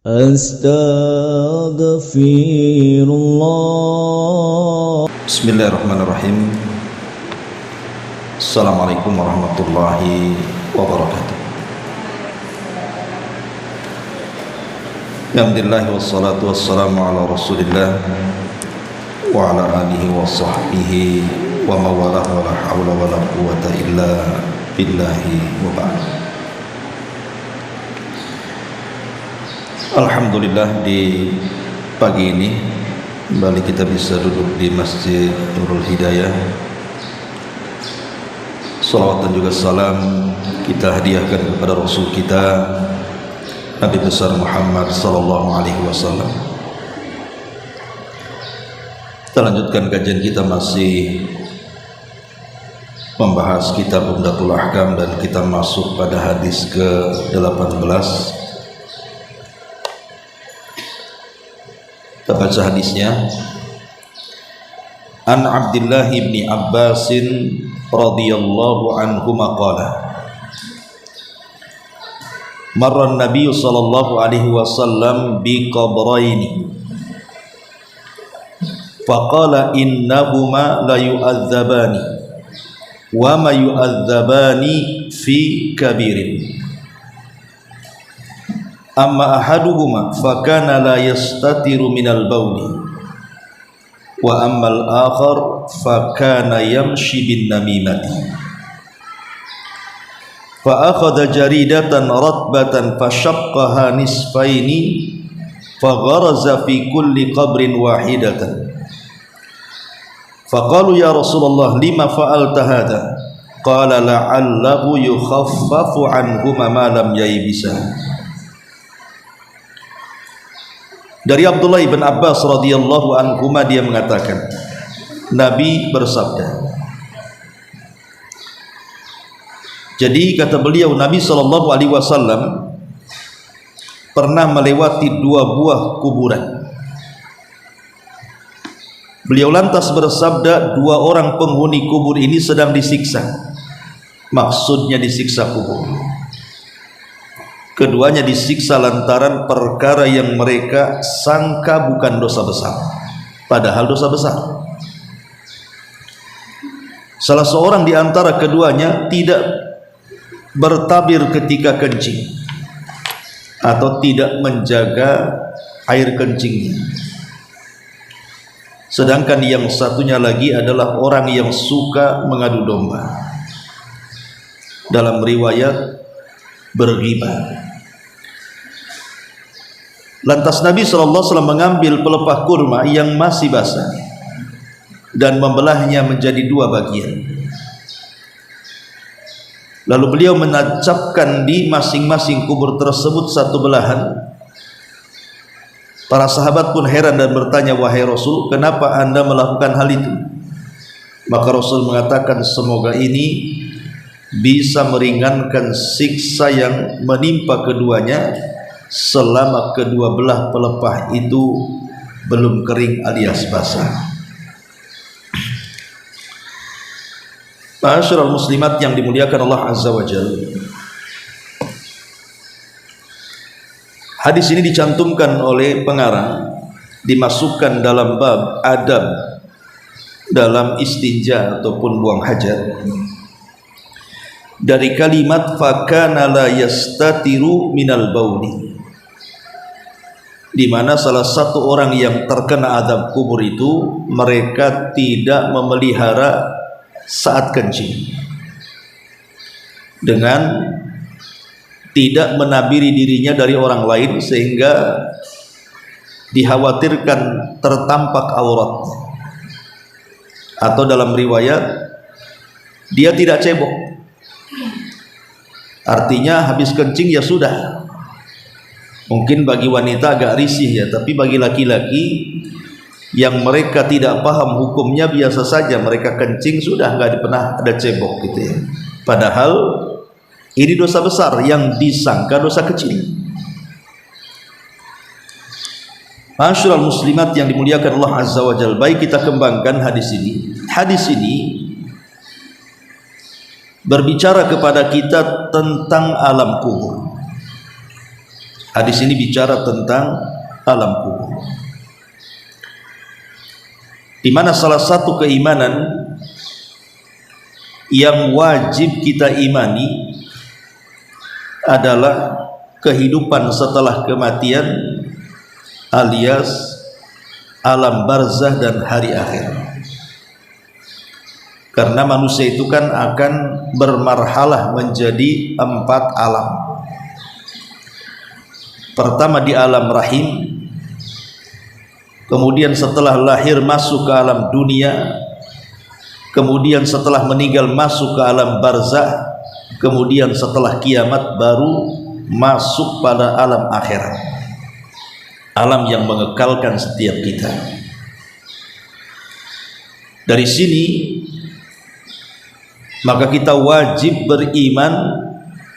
Astaghfirullah. Bismillahirrahmanirrahim. Assalamualaikum warahmatullahi wabarakatuh. Alhamdulillah wassalatu wassalamu ala Rasulillah wa ala alihi wa sahbihi wa mawalah wa la hawla wa la quwwata illa billahi wa ba'd. Alhamdulillah, di pagi ini kembali kita bisa duduk di Masjid Nurul Hidayah. Salawat dan juga salam kita hadiahkan kepada Rasul kita Nabi besar Muhammad sallallahu alaihi wasallam. Kita lanjutkan kajian kita, masih membahas kitab Umdatul Ahkam, dan kita masuk pada hadis ke-18. Kita baca hadisnya. An Abdullah bin Abbas radhiyallahu anhu maqala marra an-nabiy sallallahu alaihi wasallam bi qabraini faqala innahuma la yu'adzabani wa ma yu'adzabani fi kabirin amma ahaduhuma fakana la yastatiru minal bawli wa ammal akhar fakana yamshi bin namimati fa akhadha jaridatan ratbatan fashaqqaha nisfaini fagharaza fi kulli qabrin wahidatan faqalu ya Rasulullah lima fa'alta hadha qala la'allahu yukhaffafu anhuma ma lam yaybisa. Dari Abdullah bin Abbas radhiyallahu anhuma, dia mengatakan, Nabi bersabda. Jadi kata beliau, Nabi sallallahu alaihi wasallam pernah melewati dua buah kuburan. Beliau lantas bersabda, dua orang penghuni kubur ini sedang disiksa. Maksudnya disiksa kubur. Keduanya disiksa lantaran perkara yang mereka sangka bukan dosa besar, padahal dosa besar. Salah seorang di antara keduanya tidak bertabir ketika kencing atau tidak menjaga air kencingnya, sedangkan yang satunya lagi adalah orang yang suka mengadu domba. Dalam riwayat berghibah. Lantas Nabi SAW mengambil pelepah kurma yang masih basah dan membelahnya menjadi dua bagian. Lalu beliau menancapkan di masing-masing kubur tersebut satu belahan. Para sahabat pun heran dan bertanya, wahai Rasul, kenapa Anda melakukan hal itu? Maka Rasul mengatakan, semoga ini bisa meringankan siksa yang menimpa keduanya selama kedua belah pelepah itu belum kering alias basah. Ma'asyiral muslimat yang dimuliakan Allah Azza wa Jalla, hadis ini dicantumkan oleh pengarang, dimasukkan dalam bab adab dalam istinja ataupun buang hajat, dari kalimat fakana la yastatiru minal bauli, di mana salah satu orang yang terkena azab kubur itu mereka tidak memelihara saat kencing, dengan tidak menabiri dirinya dari orang lain sehingga dikhawatirkan tertampak aurat, atau dalam riwayat dia tidak cebok. Artinya habis kencing ya sudah. Mungkin bagi wanita agak risih ya, tapi bagi laki-laki yang mereka tidak paham hukumnya, biasa saja mereka kencing sudah, nggak pernah ada cebok gitu ya. Padahal ini dosa besar yang disangka dosa kecil. Ma'asyiral muslimat yang dimuliakan Allah Azza wa Jalla, baik kita kembangkan hadis ini. Hadis ini berbicara kepada kita tentang alam kubur. Hadis ini bicara tentang alam kubur, di mana salah satu keimanan yang wajib kita imani adalah kehidupan setelah kematian, alias alam barzah dan hari akhir. Karena manusia itu kan akan bermarhalah menjadi 4 alam. Pertama di alam rahim, kemudian setelah lahir masuk ke alam dunia, kemudian setelah meninggal masuk ke alam barzah, kemudian setelah kiamat baru masuk pada alam akhirat, alam yang mengekalkan setiap kita. Dari sini maka kita wajib beriman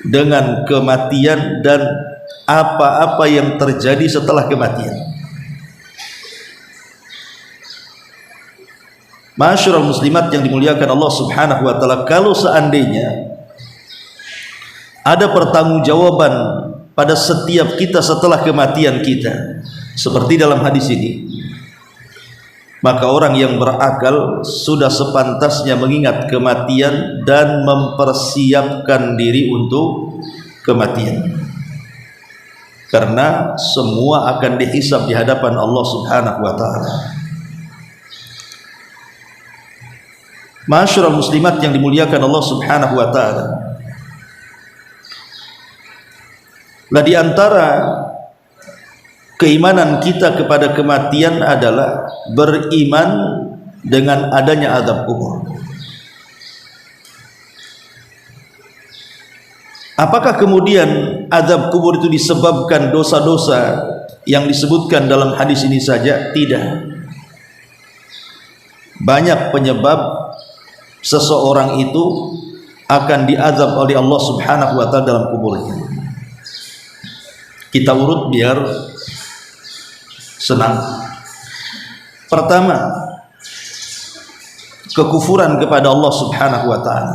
dengan kematian dan apa-apa yang terjadi setelah kematian. Ma'asyiral muslimat yang dimuliakan Allah Subhanahu wa taala, kalau seandainya ada pertanggungjawaban pada setiap kita setelah kematian kita, seperti dalam hadis ini, maka orang yang berakal sudah sepantasnya mengingat kematian dan mempersiapkan diri untuk kematian, karena semua akan dihisab di hadapan Allah Subhanahu wa taala. Ma'asyiral muslimat yang dimuliakan Allah Subhanahu wa taala, lah di antara keimanan kita kepada kematian adalah beriman dengan adanya azab kubur. Apakah kemudian azab kubur itu disebabkan dosa-dosa yang disebutkan dalam hadis ini saja? Tidak. Banyak penyebab seseorang itu akan diazab oleh Allah Subhanahu wa taala dalam kuburnya. Kita urut biar senang. Pertama, kekufuran kepada Allah Subhanahu wa taala.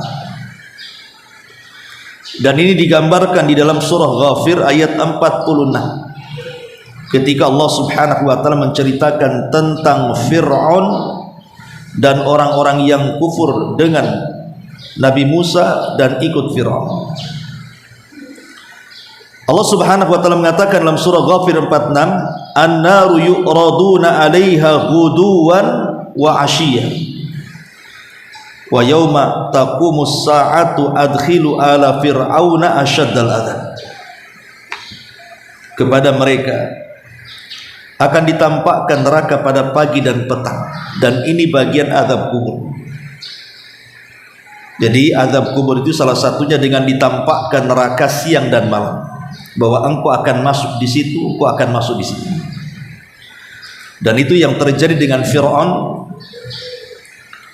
Dan ini digambarkan di dalam surah Ghafir ayat 46. Ketika Allah Subhanahu wa taala menceritakan tentang Fir'aun dan orang-orang yang kufur dengan Nabi Musa dan ikut Fir'aun. Allah Subhanahu wa taala mengatakan dalam surah Ghafir 46, "An-naru yu'raduna 'alaiha ghuduwan wa 'ashiyyan. Wa yauma taqumus sa'atu adkhilu ala fir'auna asyaddal adzab." Kepada mereka akan ditampakkan neraka pada pagi dan petang, dan ini bagian azab kubur. Jadi azab kubur itu salah satunya dengan ditampakkan neraka siang dan malam, bahwa engkau akan masuk di situ, engkau akan masuk di situ. Dan itu yang terjadi dengan Fir'aun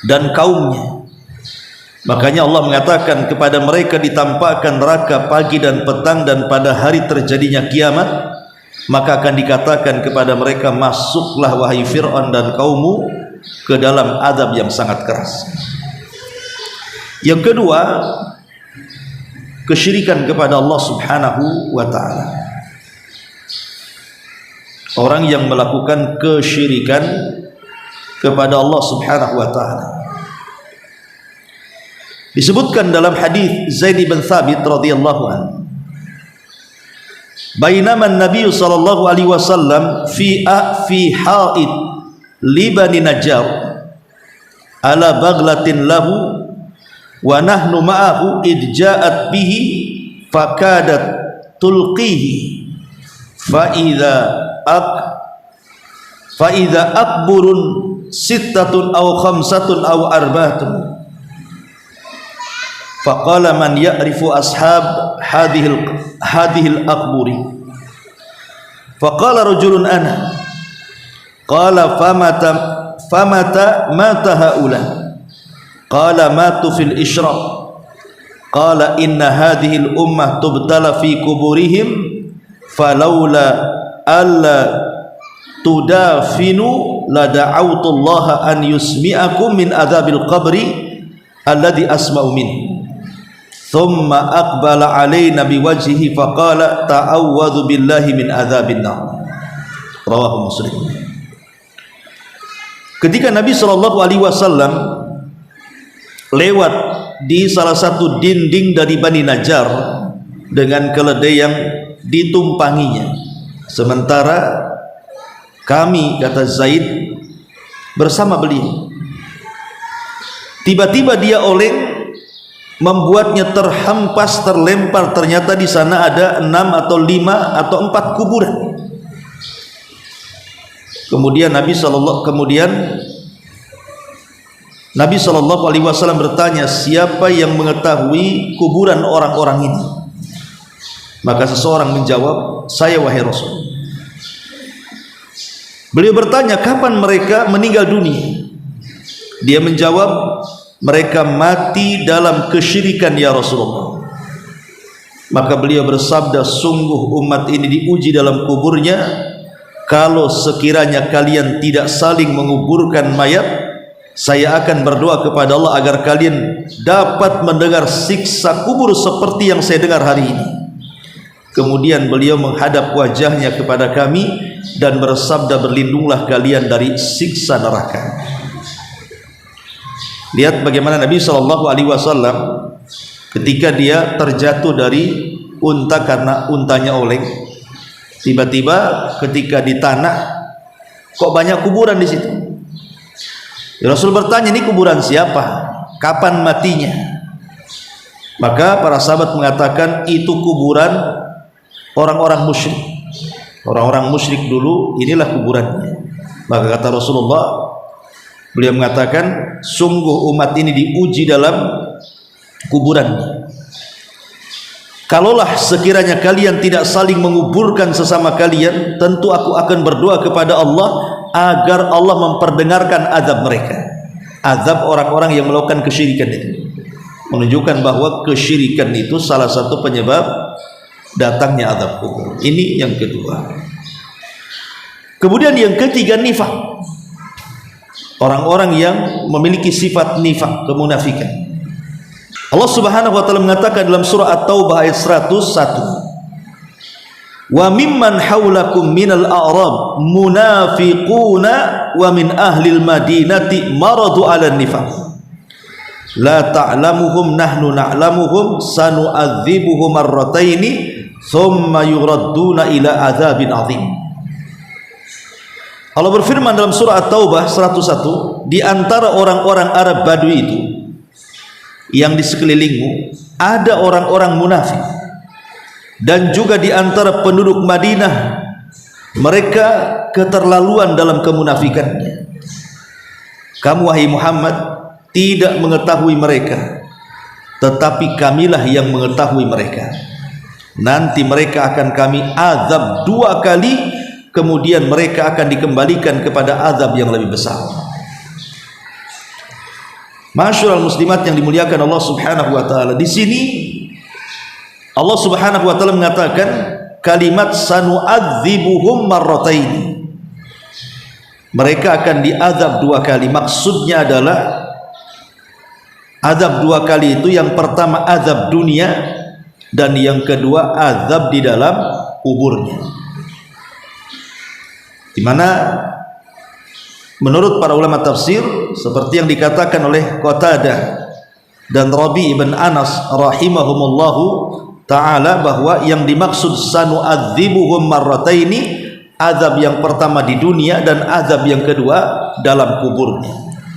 dan kaumnya. Makanya Allah mengatakan kepada mereka ditampakkan neraka pagi dan petang, dan pada hari terjadinya kiamat maka akan dikatakan kepada mereka, masuklah wahai Fir'aun dan kaummu ke dalam azab yang sangat keras. Yang kedua, kesyirikan kepada Allah Subhanahu wa ta'ala. Orang yang melakukan kesyirikan kepada Allah Subhanahu wa ta'ala. Disebutkan dalam hadis Zaid bin Thabit radhiyallahu anhu, bainama an-nabiy sallallahu alaihi wasallam fi haid li Bani Najjar ala baghlatin lahu wa nahnu ma'ahu id ja'at bihi fakadat tulqihi fa idza akburun sittatun aw khamsatun aw arba'atun faqala man ya'rifu ashab hadhil akburi faqala rajulun ana qala famata mata haula qala matu fil isyraq qala inna hadhil ummah tubtala fi kuburihim falawla alla tudafinu la da'awtullaha an yusmi'akum min adzabil qabri alladhi asma'u minhu thumma aqbala alaina biwajhihi faqala ta'awwadhu billahi min adzabin nar. Rawahu Muslim. Ketika Nabi SAW lewat di salah satu dinding dari Bani Najjar dengan keledai yang ditumpanginya, sementara kami, kata Zaid, bersama beliau, tiba-tiba dia oleng, membuatnya terhempas, terlempar. Ternyata di sana ada 6 atau 5 atau 4 kuburan. Kemudian Nabi SAW bertanya, siapa yang mengetahui kuburan orang-orang ini? Maka seseorang menjawab, saya wahai Rasul. Beliau bertanya, kapan mereka meninggal dunia? Dia menjawab, mereka mati dalam kesyirikan ya Rasulullah. Maka beliau bersabda, sungguh umat ini diuji dalam kuburnya. Kalau sekiranya kalian tidak saling menguburkan mayat, saya akan berdoa kepada Allah agar kalian dapat mendengar siksa kubur seperti yang saya dengar hari ini. Kemudian beliau menghadap wajahnya kepada kami dan bersabda, berlindunglah kalian dari siksa neraka. Lihat bagaimana Nabi SAW ketika dia terjatuh dari unta karena untanya oleng, tiba-tiba ketika di tanah kok banyak kuburan di situ. Rasul bertanya, ini kuburan siapa? Kapan matinya? Maka para sahabat mengatakan, itu kuburan orang-orang musyrik. Orang-orang musyrik dulu, inilah kuburannya. Maka kata Rasulullah, beliau mengatakan, sungguh umat ini diuji dalam kuburannya. Kalaulah sekiranya kalian tidak saling menguburkan sesama kalian, tentu aku akan berdoa kepada Allah agar Allah memperdengarkan azab mereka, azab orang-orang yang melakukan kesyirikan itu. Menunjukkan bahwa kesyirikan itu salah satu penyebab datangnya azab kubur. Ini yang kedua. Kemudian yang ketiga, nifaq. Orang-orang yang memiliki sifat nifaq, kemunafikan. Allah Subhanahu wa taala mengatakan dalam surah At-Taubah ayat 101, wa mimman haulakum minal a'rab munafiquna wa min ahlil madinati maradu 'alan nifaq la ta'lamuhum nahnu na'lamuhum sanu'adzibuhum marrataini thumma yuradduna ila adzabin 'adzim. Allah berfirman dalam surah At-Taubah 101, di antara orang-orang Arab Badui itu yang di sekelilingmu ada orang-orang munafik, dan juga di antara penduduk Madinah mereka keterlaluan dalam kemunafikannya. Kamu wahai Muhammad tidak mengetahui mereka, tetapi kamilah yang mengetahui mereka. Nanti mereka akan kami azab 2 kali, kemudian mereka akan dikembalikan kepada azab yang lebih besar. Masyaallah muslimat yang dimuliakan Allah Subhanahu wa taala, di sini Allah Subhanahu wa taala mengatakan kalimat sanu'adzibuhum marrataini. Mereka akan diazab 2 kali. Maksudnya adalah azab 2 kali itu, yang pertama azab dunia dan yang kedua azab di dalam kuburnya. Di mana menurut para ulama tafsir, seperti yang dikatakan oleh Qatadah dan Rabi ibn Anas rahimahumullahu ta'ala, bahwa yang dimaksud sanu'adzibuhum marrataini, azab yang pertama di dunia dan azab yang kedua dalam kuburnya.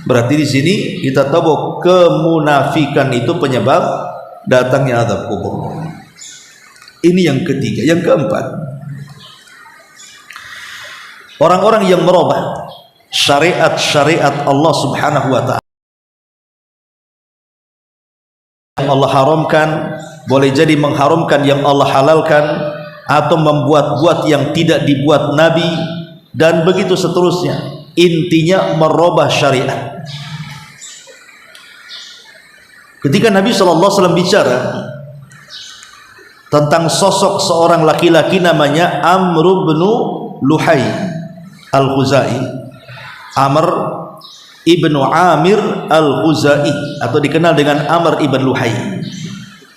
Berarti di sini kita tahu bahwa kemunafikan itu penyebab datangnya azab kubur. Ini yang ketiga. Yang keempat, orang-orang yang merubah syariat-syariat Allah Subhanahu wa ta'ala. Yang Allah haramkan boleh jadi mengharamkan yang Allah halalkan, atau membuat-buat yang tidak dibuat Nabi, dan begitu seterusnya. Intinya merubah syariat. Ketika Nabi SAW bicara tentang sosok seorang laki-laki namanya Amr bin Luhai Al-Khuzai, Amr ibnu Amir Al-Khuzai, atau dikenal dengan Amr ibn Luhai.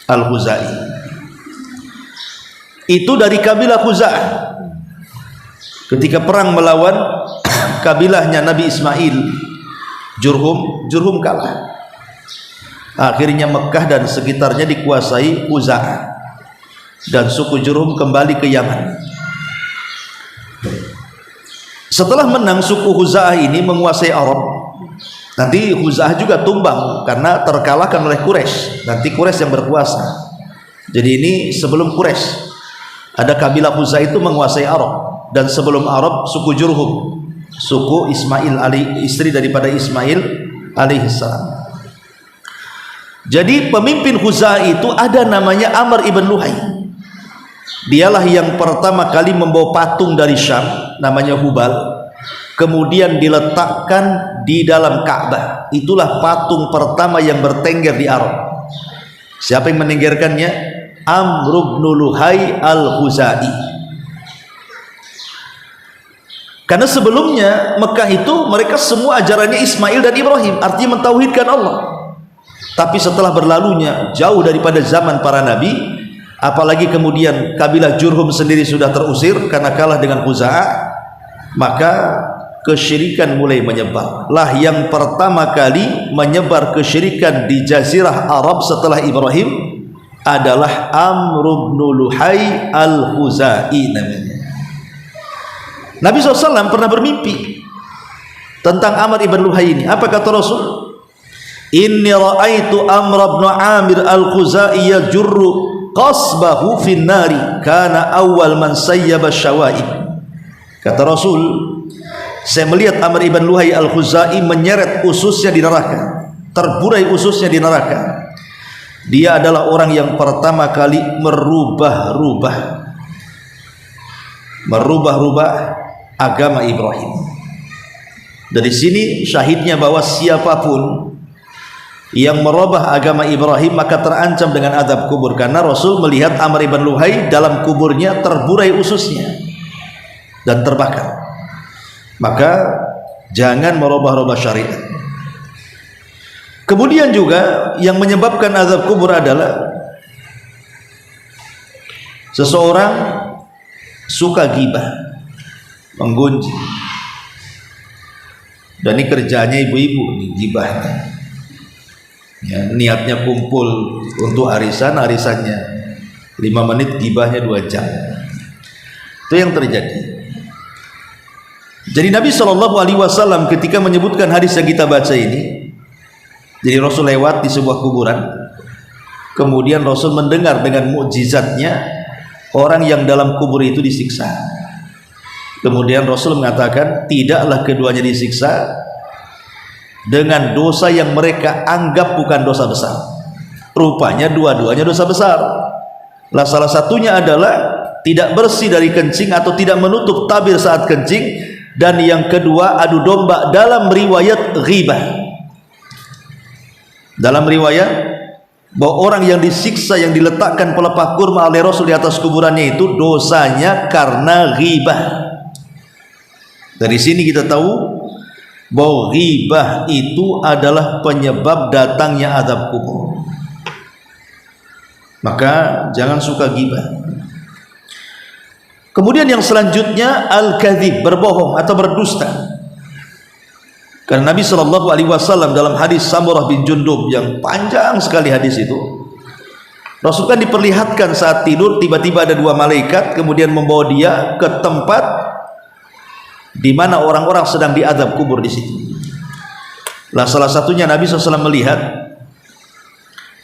Al-Khuzai. Itu dari kabilah Khuza'ah. Ketika perang melawan kabilahnya Nabi Ismail, Jurhum kalah. Akhirnya Mekah dan sekitarnya dikuasai Khuza'ah, dan suku Jurhum kembali ke Yaman. Setelah menang, suku Khuza'ah ini menguasai Arab. Nanti Khuza'ah juga tumbang karena terkalahkan oleh Quraisy. Nanti Quraisy yang berkuasa. Jadi ini sebelum Quraisy, ada kabilah Khuza'ah itu menguasai Arab, dan sebelum Arab suku Jurhum, suku Ismail istri daripada Ismail alaihissalam. Jadi pemimpin Khuza'ah itu ada namanya Amr ibn Luhai. Dialah yang pertama kali membawa patung dari Syam namanya Hubal, kemudian diletakkan di dalam Ka'bah. Itulah patung pertama yang bertengger di Arab. Siapa yang menenggerkannya? Amr ibn Luhai al-Khuzai. Karena sebelumnya Mekah itu mereka semua ajarannya Ismail dan Ibrahim, artinya mentauhidkan Allah. Tapi setelah berlalunya jauh daripada zaman para nabi, apalagi kemudian kabilah Jurhum sendiri sudah terusir karena kalah dengan Khuza'ah, maka kesyirikan mulai menyebar. Lah yang pertama kali menyebar kesyirikan di jazirah Arab setelah Ibrahim adalah Amr ibn Luhai al-Khuzai namanya. Nabi SAW pernah bermimpi tentang Amr ibn Luhai ini. Apa kata Rasul? Inni ra'aitu Amr ibn Amir al-Khuzai yajurru qasbahu fin nari kana awal man sayyaba syawaib. Kata Rasul, saya melihat Amr ibn Luhai al-Khuzai menyeret ususnya di neraka, terburai ususnya di neraka. Dia adalah orang yang pertama kali merubah-rubah agama Ibrahim. Dari sini syahidnya bahwa siapapun yang merubah agama Ibrahim maka terancam dengan azab kubur, karena Rasul melihat Amr ibn Luhai dalam kuburnya terburai ususnya dan terbakar. Maka jangan merubah-rubah syariat. Kemudian juga yang menyebabkan azab kubur adalah seseorang suka gibah, menggunjing. Dan ini kerjanya ibu-ibu nih, gibahnya. Ya, niatnya kumpul untuk arisannya 5 menit, gibahnya 2 jam. Itu yang terjadi. Jadi Nabi SAW ketika menyebutkan hadis yang kita baca ini, jadi Rasul lewat di sebuah kuburan, kemudian Rasul mendengar dengan mukjizatnya orang yang dalam kubur itu disiksa. Kemudian Rasul mengatakan tidaklah keduanya disiksa dengan dosa yang mereka anggap bukan dosa besar. Rupanya dua-duanya dosa besar. Lah salah satunya adalah tidak bersih dari kencing atau tidak menutup tabir saat kencing, dan yang kedua adu domba dalam riwayat ghibah. Dalam riwayat bahwa orang yang disiksa, yang diletakkan pelepah kurma oleh Rasul di atas kuburannya itu dosanya karena ghibah. Dari sini kita tahu bahwa ghibah itu adalah penyebab datangnya azab kubur. Maka jangan suka ghibah. Kemudian yang selanjutnya al-kadzib, berbohong atau berdusta. Karena Nabi SAW dalam hadis Samurah bin Jundub yang panjang sekali hadis itu, Rasul kan diperlihatkan saat tidur tiba-tiba ada 2 malaikat kemudian membawa dia ke tempat di mana orang-orang sedang diazab kubur di situ. Lah salah satunya Nabi SAW melihat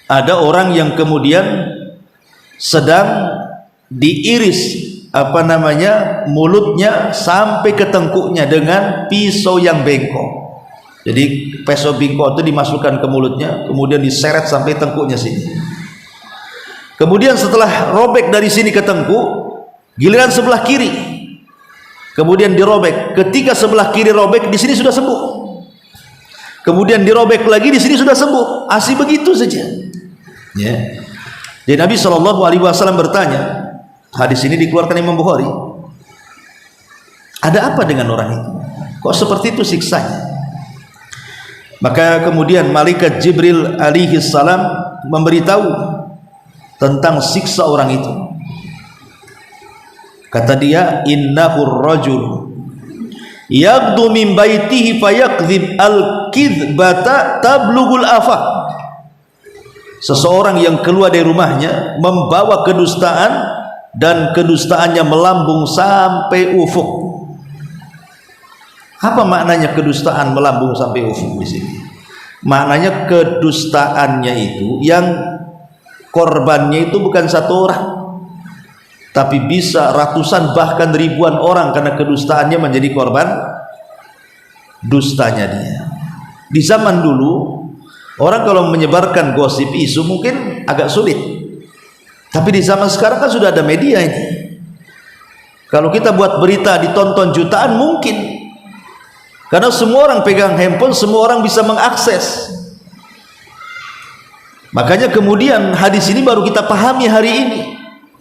ada orang yang kemudian sedang diiris mulutnya sampai ke tengkuknya dengan pisau yang bengkok. Jadi pisau bengkok itu dimasukkan ke mulutnya, kemudian diseret sampai tengkuknya sini. Kemudian setelah robek dari sini ke tengkuk, giliran sebelah kiri, kemudian dirobek. Ketika sebelah kiri robek, di sini sudah sembuh. Kemudian dirobek lagi, di sini sudah sembuh. Asli begitu saja. Ya. Jadi Nabi SAW bertanya, hadis ini dikeluarkan Imam Bukhari, ada apa dengan orang itu? Kok seperti itu siksanya? Maka kemudian malaikat Jibril alaihi salam memberitahu tentang siksa orang itu. Kata dia, innahur rajul yaqdu min baitihi fayakdzib al-kidbata tablughul afaq. Seseorang yang keluar dari rumahnya membawa kedustaan dan kedustaannya melambung sampai ufuk. Apa maknanya kedustaan melambung sampai ufuk di sini? Maknanya kedustaannya itu yang korbannya itu bukan satu orang, tapi bisa ratusan bahkan ribuan orang karena kedustaannya menjadi korban dustanya dia. Di zaman dulu orang kalau menyebarkan gosip isu mungkin agak sulit, tapi di zaman sekarang kan sudah ada media ini. Kalau kita buat berita ditonton jutaan mungkin, karena semua orang pegang handphone, semua orang bisa mengakses. Makanya kemudian hadis ini baru kita pahami hari ini,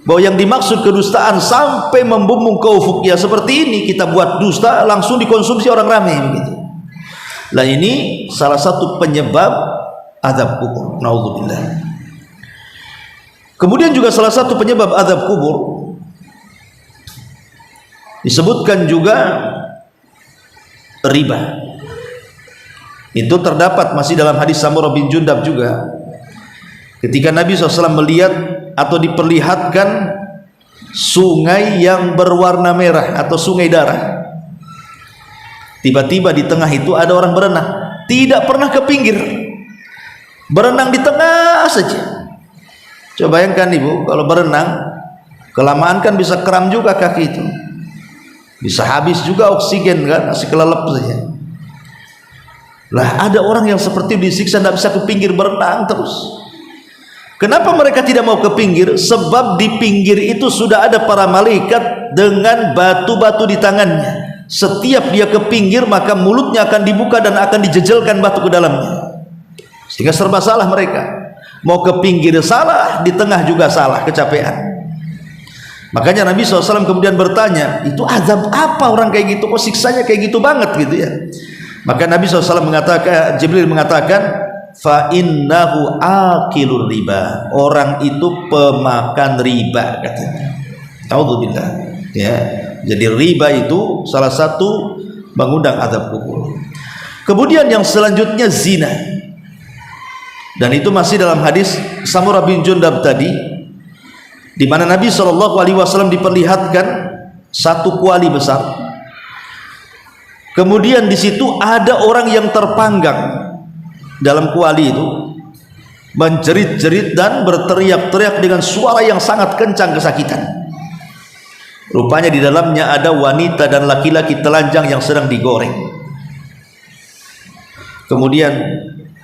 bahwa yang dimaksud kedustaan sampai membumbung ke ufuk ya seperti ini. Kita buat dusta langsung dikonsumsi orang ramai begitu. Lah ini salah satu penyebab azab kubur. Naudzubillah. Kemudian juga salah satu penyebab azab kubur disebutkan juga riba. Itu terdapat masih dalam hadis Samurah bin Jundab juga. Ketika Nabi SAW melihat atau diperlihatkan sungai yang berwarna merah atau sungai darah, tiba-tiba di tengah itu ada orang berenang, tidak pernah ke pinggir, berenang di tengah saja. Coba bayangkan ibu, kalau berenang kelamaan kan bisa kram juga kaki itu, bisa habis juga oksigen kan, masih kelelep saja. Lah ada orang yang seperti disiksa tidak bisa ke pinggir, berenang terus. Kenapa mereka tidak mau ke pinggir? Sebab di pinggir itu sudah ada para malaikat dengan batu-batu di tangannya. Setiap dia ke pinggir maka mulutnya akan dibuka dan akan dijejelkan batu ke dalamnya, sehingga serba salah mereka. Mau ke pinggir salah, di tengah juga salah, kecapean. Makanya Nabi SAW kemudian bertanya, itu azab apa orang kayak gitu, kok siksanya kayak gitu banget gitu ya. Maka Nabi SAW mengatakan, Jibril mengatakan, fa innahu akilur riba, orang itu pemakan riba katanya. Naudzubillah ya. Jadi riba itu salah satu mengundang azab kubur. Kemudian yang selanjutnya zina, dan itu masih dalam hadis Samurah bin Jundab tadi, di mana Nabi SAW diperlihatkan satu kuali besar. Kemudian di situ ada orang yang terpanggang dalam kuali itu, menjerit-jerit dan berteriak-teriak dengan suara yang sangat kencang kesakitan. Rupanya di dalamnya ada wanita dan laki-laki telanjang yang sedang digoreng. Kemudian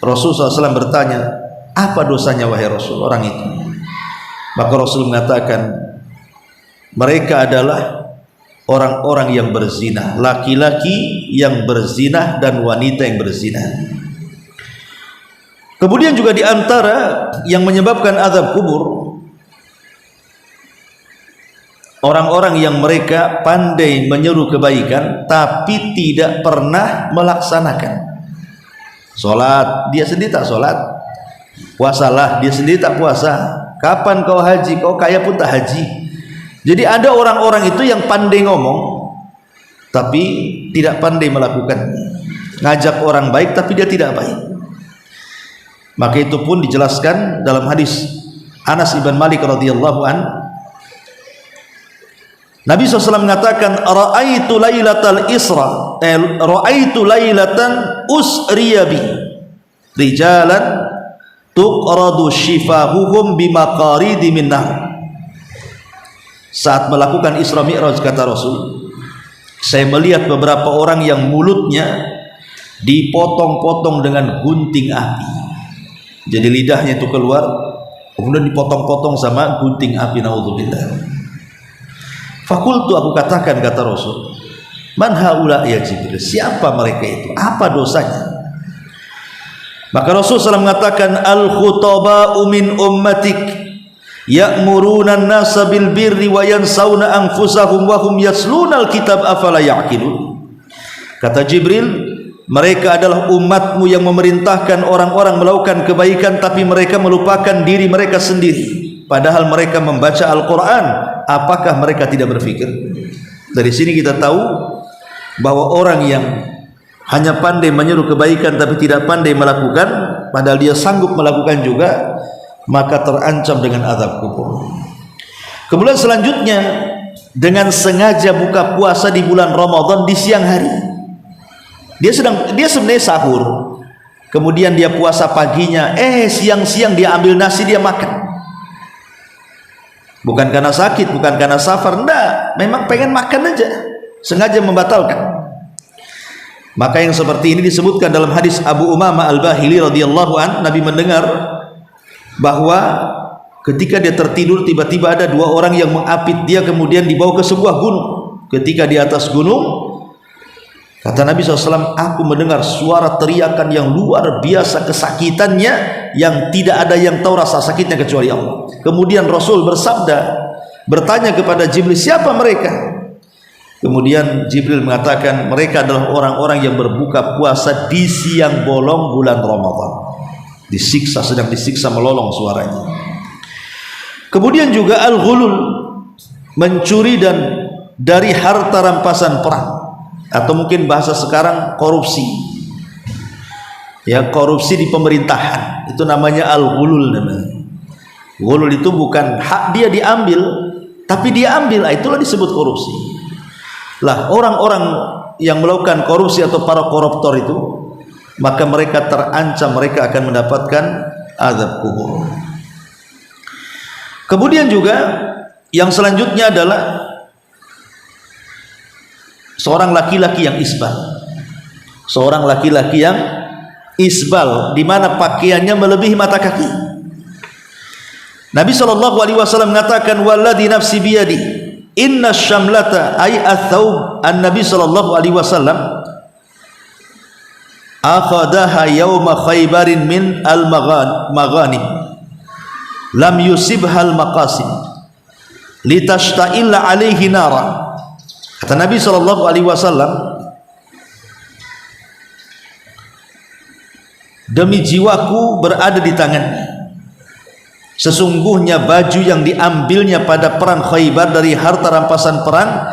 Rasulullah SAW bertanya, apa dosanya wahai Rasul orang itu? Maka Rasul mengatakan, mereka adalah orang-orang yang berzina, laki-laki yang berzina dan wanita yang berzina. Kemudian juga di antara yang menyebabkan azab kubur, orang-orang yang mereka pandai menyeru kebaikan tapi tidak pernah melaksanakan. Salat dia sendiri tak salat, puasalah dia sendiri tak puasa. Kapan kau haji? Kau kaya pun tak haji. Jadi ada orang-orang itu yang pandai ngomong tapi tidak pandai melakukan. Ngajak orang baik tapi dia tidak baik. Maka itu pun dijelaskan dalam hadis Anas ibn Malik radhiyallahu an. Nabi SAW mengatakan, ra'aitu lailatal isra, ra'aitu lailatan usriyabi rijalan tuqradu shifahuhum bimaqaridi min nar. Saat melakukan Isra Mi'raj, kata Rasul, saya melihat beberapa orang yang mulutnya dipotong-potong dengan gunting api. Jadi lidahnya itu keluar, kemudian dipotong-potong sama gunting api. Naudzubillah. Fakultu, aku katakan, kata Rasul, man haula ya Jibril, siapa mereka itu, apa dosanya? Maka Rasul SAW mengatakan, al khutaba'u min ummatik ya'muruna an-nasa bil birri wa yansawna anfusahum wa hum yasluna al-kitab afala ya'qilun. Kata Jibril, mereka adalah umatmu yang memerintahkan orang-orang melakukan kebaikan tapi mereka melupakan diri mereka sendiri. padahal mereka membaca Al-Quran. Apakah mereka tidak berpikir? Dari sini kita tahu bahwa orang yang hanya pandai menyuruh kebaikan tapi tidak pandai melakukan, padahal dia sanggup melakukan juga, maka terancam dengan azab kubur. Kemudian selanjutnya, dengan sengaja buka puasa di bulan Ramadan di siang hari. Dia sebenarnya sahur, kemudian dia puasa paginya, siang-siang dia ambil nasi, dia makan. Bukan karena sakit, bukan karena safar, enggak, memang pengen makan aja, sengaja membatalkan. Maka yang seperti ini disebutkan dalam hadis Abu Umamah Al-Bahili radhiyallahu an, Nabi mendengar bahwa ketika dia tertidur, tiba-tiba ada dua orang yang mengapit dia, kemudian dibawa ke sebuah gunung. Ketika di atas gunung, kata Nabi SAW, aku mendengar suara teriakan yang luar biasa kesakitannya, yang tidak ada yang tahu rasa sakitnya kecuali Allah. Kemudian Rasul bersabda, bertanya kepada Jibril, siapa mereka? Kemudian Jibril mengatakan, mereka adalah orang-orang yang berbuka puasa di siang bolong bulan Ramadan. Disiksa, sedang disiksa, melolong suaranya. Kemudian juga al-ghulul, mencuri dan dari harta rampasan perang, atau mungkin bahasa sekarang korupsi. Ya, korupsi di pemerintahan, itu namanya al-ghulul namanya. Ghulul itu bukan hak dia diambil, tapi dia ambil, itulah disebut korupsi. Lah, orang-orang yang melakukan korupsi atau para koruptor itu, maka mereka terancam, mereka akan mendapatkan azab kubur. Kemudian juga yang selanjutnya adalah seorang laki-laki yang isbal. Seorang laki-laki yang isbal, di mana pakaiannya melebihi mata kaki. Nabi SAW mengatakan, walladhi nafsi biyadi, inna syamlata ay athawb. An-Nabi SAW akhadaha yawma khaybarin min al-maghanim lam yusibhal maqasim litashta'illa alaihi nara. Kata Nabi SAW, demi jiwaku berada di tangannya, sesungguhnya baju yang diambilnya pada perang Khaybar dari harta rampasan perang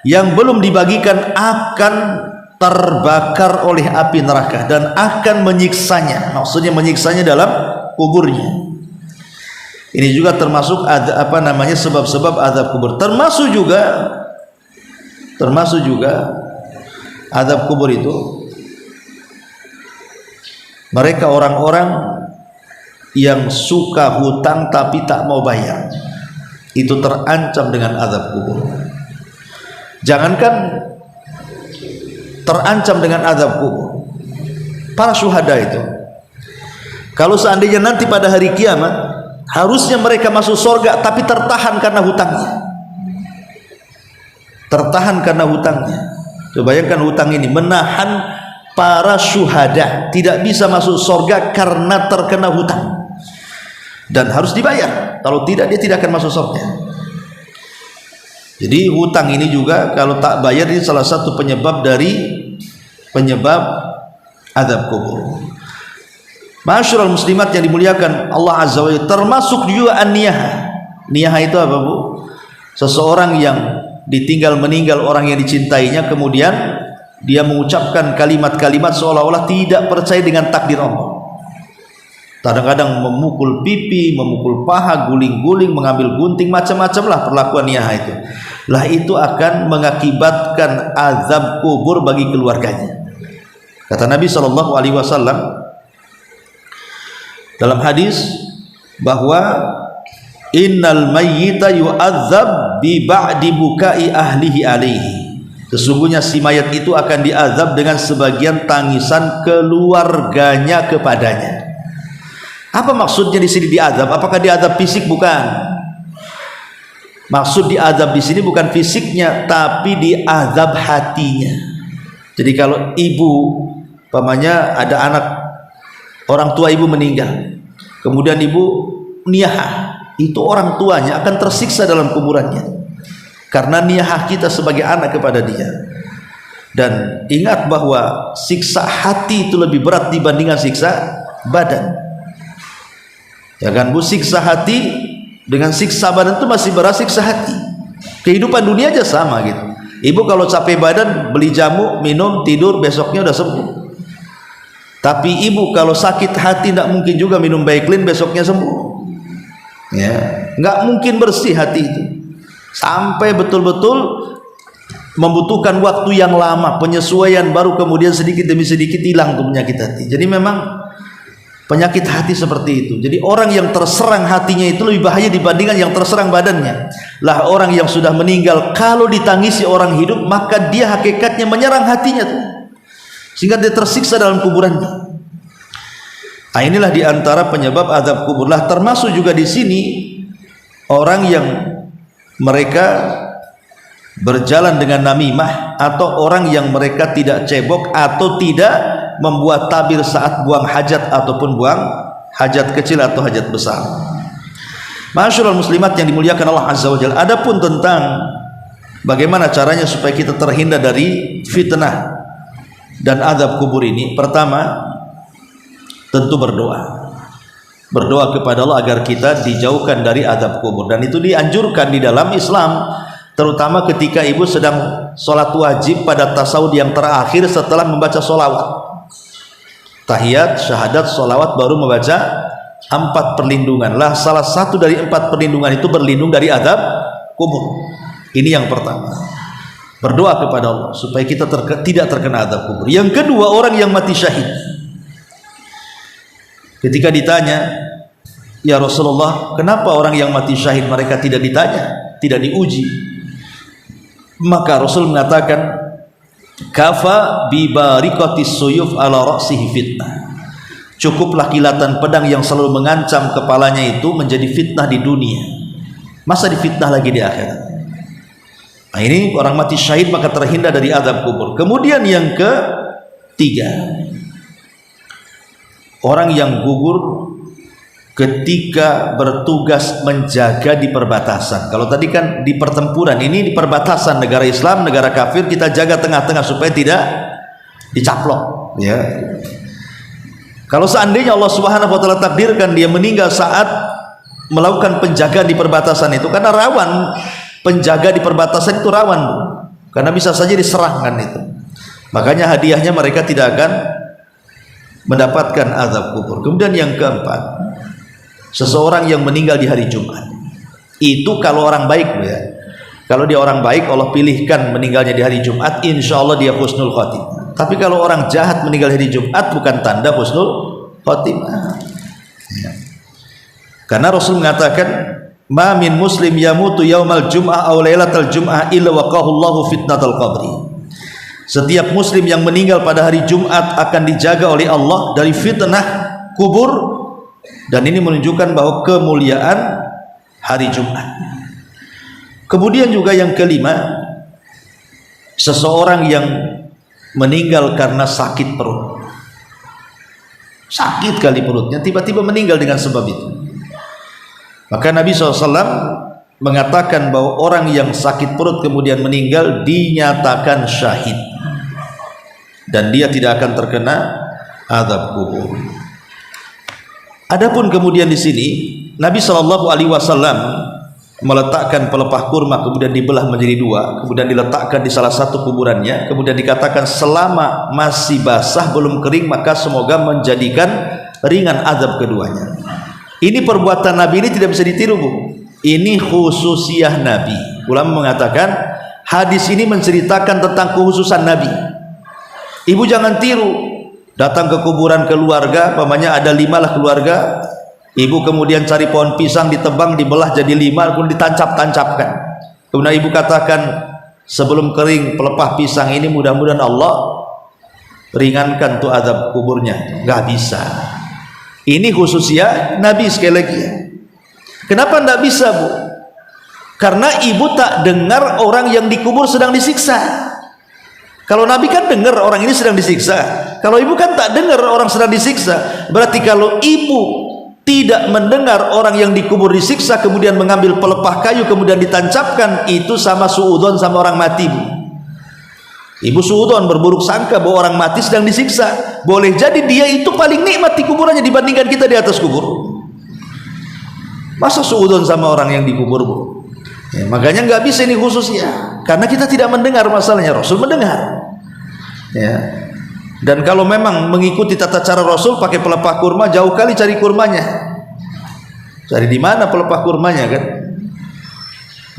yang belum dibagikan akan terbakar oleh api neraka dan akan menyiksanya. Maksudnya menyiksanya dalam kuburnya. Ini juga termasuk sebab-sebab azab kubur. Termasuk juga azab kubur itu, mereka orang-orang yang suka hutang tapi tak mau bayar, itu terancam dengan azab kubur. Jangankan terancam dengan azab kubur, para syuhada itu, kalau seandainya nanti pada hari kiamat harusnya mereka masuk surga, tapi tertahan karena hutangnya. Tertahan karena hutangnya. Coba bayangkan, hutang ini menahan para syuhada, tidak bisa masuk surga karena terkena hutang. Dan harus dibayar, kalau tidak dia tidak akan masuk surga. Jadi hutang ini juga kalau tak bayar, ini salah satu penyebab azab kubur. Ma'asyiral muslimat yang dimuliakan Allah Azza wa Jalla, termasuk juga an-niyahah. Niyahah itu apa, Bu? Seseorang yang meninggal orang yang dicintainya, kemudian dia mengucapkan kalimat-kalimat seolah-olah tidak percaya dengan takdir Allah. Kadang-kadang memukul pipi, memukul paha, guling-guling, mengambil gunting, macam-macam lah perlakuan niyahah itu. Lah itu akan mengakibatkan azab kubur bagi keluarganya. Kata Nabi SAW dalam hadis bahwa innal mayyita yu'adzab bi ba'di bukai ahlihi alaihi. Sesungguhnya si mayat itu akan diazab dengan sebagian tangisan keluarganya kepadanya. Apa maksudnya di sini diazab? Apakah diazab fisik? Bukan. Maksud diazab di sini bukan fisiknya, tapi diazab hatinya. Jadi kalau ibu, umpamanya ada anak, orang tua ibu meninggal, kemudian ibu niyahah, itu orang tuanya akan tersiksa dalam kuburannya karena niyahah kita sebagai anak kepada dia. Dan ingat bahwa siksa hati itu lebih berat dibandingkan siksa badan. Ya kan, Bu? Siksa hati Dengan siksa badan itu masih berasa siksa hati. Kehidupan dunia aja sama gitu. Ibu kalau capek badan beli jamu, minum, tidur, besoknya udah sembuh. Tapi ibu kalau sakit hati tidak mungkin juga minum Baiklin besoknya sembuh. Ya, nggak mungkin bersih hati itu. Sampai betul-betul membutuhkan waktu yang lama penyesuaian, baru kemudian sedikit demi sedikit hilang tuh penyakit hati. Jadi memang penyakit hati seperti itu. Jadi orang yang terserang hatinya itu lebih bahaya dibandingkan yang terserang badannya. Lah orang yang sudah meninggal kalau ditangisi orang hidup, maka dia hakikatnya menyerang hatinya tuh, sehingga dia tersiksa dalam kuburannya. Nah, inilah diantara penyebab azab kubur. Lah termasuk juga di sini orang yang mereka berjalan dengan namimah, atau orang yang mereka tidak cebok atau tidak membuat tabir saat buang hajat ataupun buang hajat kecil atau hajat besar. Masyaallah muslimat yang dimuliakan Allah Azza wa Jalla. Adapun tentang bagaimana caranya supaya kita terhindar dari fitnah dan azab kubur ini, pertama tentu berdoa. Berdoa kepada Allah agar kita dijauhkan dari azab kubur, dan itu dianjurkan di dalam Islam, terutama ketika ibu sedang sholat wajib pada tasawuf yang terakhir setelah membaca sholawat, tahiyat, syahadat, sholawat, baru membaca 4 perlindungan. Lah salah satu dari 4 perlindungan itu berlindung dari azab kubur. Ini yang pertama, berdoa kepada Allah supaya kita tidak terkena azab kubur. Yang kedua, orang yang mati syahid, ketika ditanya, ya Rasulullah, kenapa orang yang mati syahid mereka tidak ditanya, tidak diuji? Maka Rasul mengatakan, kafa bi barikatis suyuf ala ra'sihi fitnah. Cukuplah kilatan pedang yang selalu mengancam kepalanya itu menjadi fitnah di dunia, masa difitnah lagi di akhirat. Nah, ini orang mati syahid maka terhindar dari azab kubur. Kemudian yang ketiga, orang yang gugur ketika bertugas menjaga di perbatasan. Kalau tadi kan di pertempuran, ini di perbatasan negara Islam, negara kafir, kita jaga tengah-tengah supaya tidak dicaplok, ya. Kalau seandainya Allah Subhanahu wa taala takdirkan dia meninggal saat melakukan penjagaan di perbatasan itu, karena rawan, penjaga di perbatasan itu rawan, Bu, karena bisa saja diserangkan itu. Makanya hadiahnya mereka tidak akan mendapatkan azab kubur. Kemudian yang keempat, seseorang yang meninggal di hari Jumat, itu kalau orang baik, Bu, ya. Kalau dia orang baik, Allah pilihkan meninggalnya di hari Jumat, insya Allah dia husnul khotimah. Tapi kalau orang jahat meninggal hari Jumat, bukan tanda husnul khotimah, ya. Karena Rasul mengatakan, ma min muslim yamutu yaumal jum'ah aw lailatal jum'ah illa waqahullahu fitnatal qabri. Setiap muslim yang meninggal pada hari Jumat akan dijaga oleh Allah dari fitnah kubur, dan ini menunjukkan bahwa kemuliaan hari Jumat. Kemudian juga yang kelima, seseorang yang meninggal karena sakit perut, sakit kali perutnya, tiba-tiba meninggal dengan sebab itu. Maka Nabi SAW mengatakan bahwa orang yang sakit perut kemudian meninggal dinyatakan syahid, dan dia tidak akan terkena azab kubur. Adapun kemudian di sini Nabi SAW meletakkan pelepah kurma, kemudian dibelah menjadi 2, kemudian diletakkan di salah satu kuburannya, kemudian dikatakan selama masih basah belum kering maka semoga menjadikan ringan azab keduanya. Ini perbuatan Nabi ini tidak bisa ditiru, Bu. Ini khususiyah Nabi. Ulama mengatakan hadis ini menceritakan tentang kekhususan Nabi. Ibu jangan tiru, datang ke kuburan keluarga, pamannya ada 5 lah keluarga, ibu kemudian cari pohon pisang, ditebang, dibelah jadi 5, kemudian ditancap-tancapkan. Kemudian ibu katakan sebelum kering pelepah pisang ini, mudah-mudahan Allah ringankan tuh azab kuburnya. Nggak bisa. Ini khususnya Nabi sekali lagi. Kenapa nggak bisa, Bu? Karena ibu tak dengar orang yang dikubur sedang disiksa. Kalau Nabi kan dengar orang ini sedang disiksa. Kalau ibu kan tak dengar orang sedang disiksa. Berarti kalau ibu tidak mendengar orang yang dikubur disiksa, kemudian mengambil pelepah kayu kemudian ditancapkan, itu sama suudzon sama orang mati, Bu. Ibu suudzon, berburuk sangka bahwa orang mati sedang disiksa. Boleh jadi dia itu paling nikmat di kuburannya dibandingkan kita di atas kubur. Masa suudon sama orang yang dikubur, Bu? Ya, makanya nggak bisa ini khusus ya, karena kita tidak mendengar masalahnya. Rasul mendengar. Ya. Dan kalau memang mengikuti tata cara Rasul pakai pelepah kurma, jauh kali cari kurmanya. Cari di mana pelepah kurmanya kan?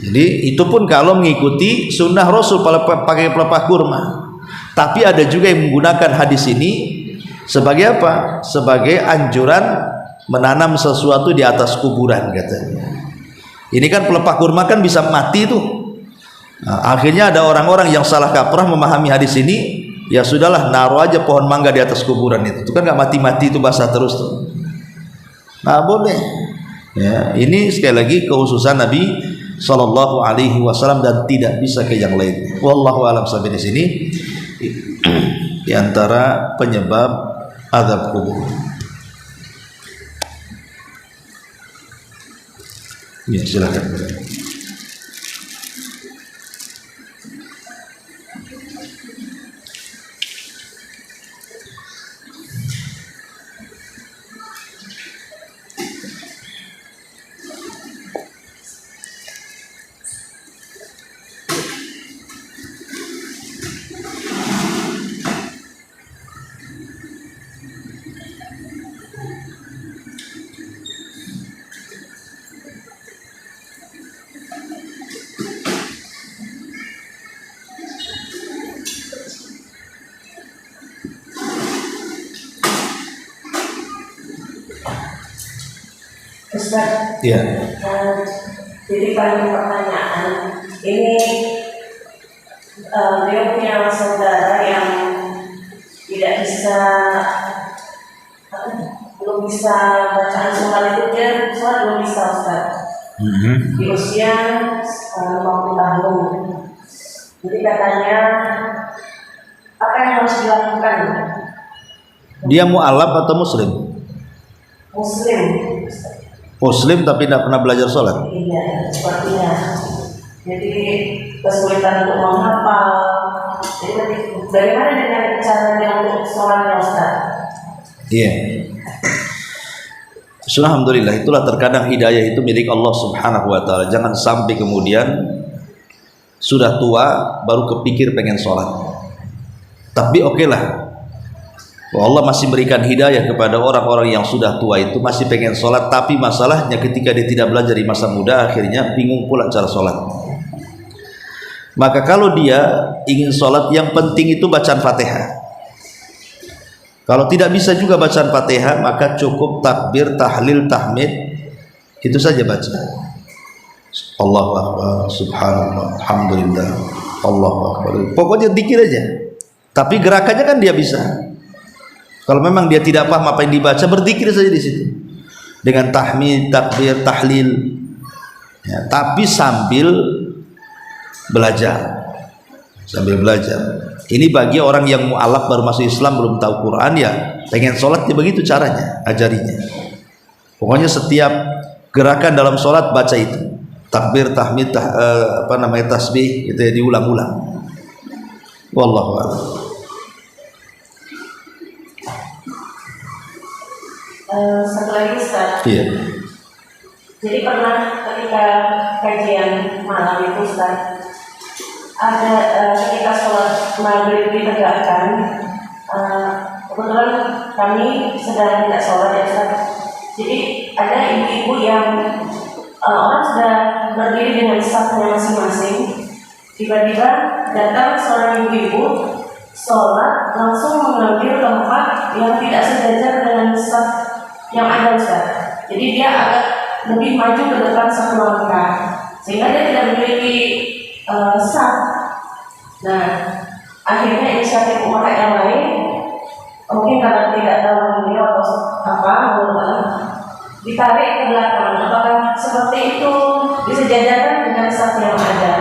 Jadi itu pun kalau mengikuti sunnah Rasul pakai pelepah kurma. Tapi ada juga yang menggunakan hadis ini sebagai apa? Sebagai anjuran menanam sesuatu di atas kuburan katanya. Ini kan pelepah kurma kan bisa mati tuh. Nah, akhirnya ada orang-orang yang salah kaprah memahami hadis ini, ya sudahlah naruh aja pohon mangga di atas kuburan itu kan nggak mati-mati, itu basah terus tuh. Nah boleh. Ya, ini sekali lagi kekhususan Nabi Shallallahu Alaihi Wasallam dan tidak bisa ke yang lain. Wallahu alam. Sampai di sini di antara penyebab azab kubur. Ya, silakan. Ustaz, Ya. jadi paling pertanyaan ini, dia punya saudara yang tidak bisa, belum bisa bacaan surat itu, dia surat belum bisa Ustaz. Di usia 50 tahun. Jadi katanya apa yang harus dilakukan? Dia mu'alaf atau muslim? Muslim. Muslim tapi tidak pernah belajar sholat. Iya, sepertinya. Jadi kesulitan untuk menghafal. Jadi bagaimana dengan caranya untuk sholatnya Ustaz? Iya. Alhamdulillah, itulah terkadang hidayah itu milik Allah Subhanahu wa taala. Jangan sampai kemudian sudah tua baru kepikir pengen sholat. Tapi oke lah, Allah masih berikan hidayah kepada orang-orang yang sudah tua itu masih pengen sholat, tapi masalahnya ketika dia tidak belajar di masa muda akhirnya bingung pula cara sholat. Maka kalau dia ingin sholat, yang penting itu bacaan Fatihah. Kalau tidak bisa juga bacaan Fatihah, maka cukup takbir, tahlil, tahmid, itu saja baca. Allahu Akbar, Subhanallah, Alhamdulillah, Allahu Akbar. Pokoknya dikir aja. Tapi gerakannya kan dia bisa. Kalau memang dia tidak paham apa yang dibaca, berzikir saja di situ dengan tahmid, takbir, tahlil. Ya, tapi sambil belajar, sambil belajar. Ini bagi orang yang mu'alaf baru masuk Islam, belum tahu Quran, ya pengen sholat ya begitu caranya, ajarinya. Pokoknya setiap gerakan dalam sholat baca itu, takbir, tahmid, tasbih, itu ya diulang-ulang. Wallahu a'lam. Satu lagi Ustaz. Iya. Jadi pernah ketika kajian malam itu Ustaz, ada ketika sholat maghrib ditegakkan, kebetulan kami sedang tidak sholat ya Ustaz. Jadi ada ibu-ibu yang orang sudah berdiri dengan safnya masing-masing, tiba-tiba datang seorang ibu-ibu sholat langsung mengambil tempat yang tidak sejajar dengan saf yang ada Ustaz. Jadi dia agak lebih maju ke depan satu langkah, sehingga dia tidak memiliki saf. Nah, akhirnya inisiatif umat yang lain, mungkin karena tidak tahu beliau atau apa, ditarik ke belakang. Apakah seperti itu disejajarkan dengan saf yang ada?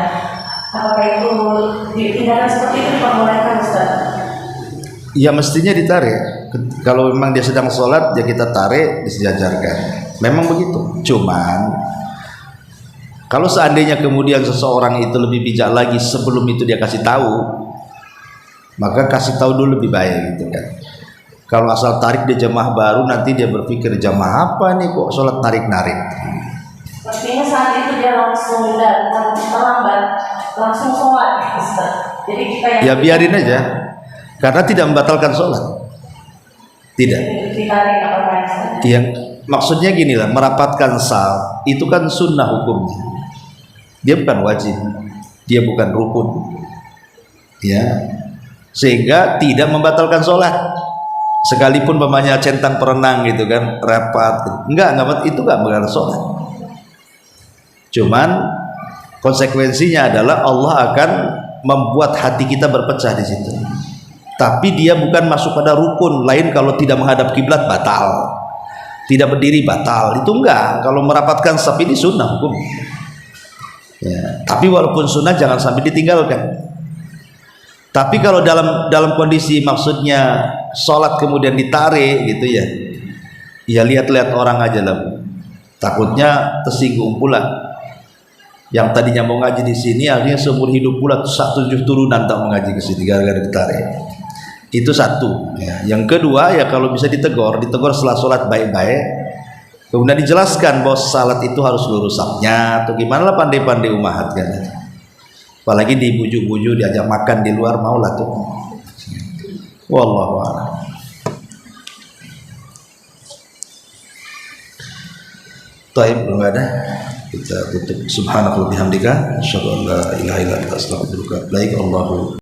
Apakah itu tindakan seperti itu diperbolehkan Ustaz? Ya mestinya ditarik. Kalau memang dia sedang sholat, ya kita tarik, disejajarkan. Memang begitu. Cuman kalau seandainya kemudian seseorang itu lebih bijak lagi, sebelum itu dia kasih tahu, maka kasih tahu dulu lebih baik gitu kan. Kalau asal tarik dia jamaah baru, nanti dia berpikir jamaah apa nih kok sholat narik-narik. Artinya saat itu dia langsung datang terlambat, langsung sholat. Jadi kita yang Ya biarin aja, karena tidak membatalkan sholat. Tidak. ditarik apa Yang maksudnya gini lah, merapatkan saf itu kan sunnah hukumnya. Dia bukan wajib, dia bukan rukun. Ya, sehingga tidak membatalkan sholat. Sekalipun mamanya centang perenang gitu kan, rapat, enggak itu enggak membatalkan sholat. Cuman konsekuensinya adalah Allah akan membuat hati kita berpecah di situ. Tapi dia bukan masuk pada rukun. Lain kalau tidak menghadap kiblat batal, tidak berdiri batal, itu enggak. Kalau merapatkan saf ini sunnah hukum. Ya, tapi walaupun sunnah jangan sampai ditinggalkan. Tapi kalau dalam kondisi maksudnya sholat kemudian ditarik gitu ya, ya lihat-lihat orang aja lah, takutnya tersinggung pula. Yang tadinya mau ngaji di sini akhirnya seumur hidup pula 7 turunan tak mengaji ke sini gara-gara ditarik. Itu satu. Ya. Yang kedua ya kalau bisa ditegur setelah sholat baik-baik, kemudian dijelaskan bahwa salat itu harus lurus safnya atau gimana lah, pandai-pandai umahat kan. Apalagi dibujuk-bujuk diajak makan di luar, mau lah tuh. Wallahu a'lam. Taib belum ada. Kita tutup. Subhanallah bihamdika asyhadu an la ilaha illa anta astaghfiruka wa atubu ilaik. Allahu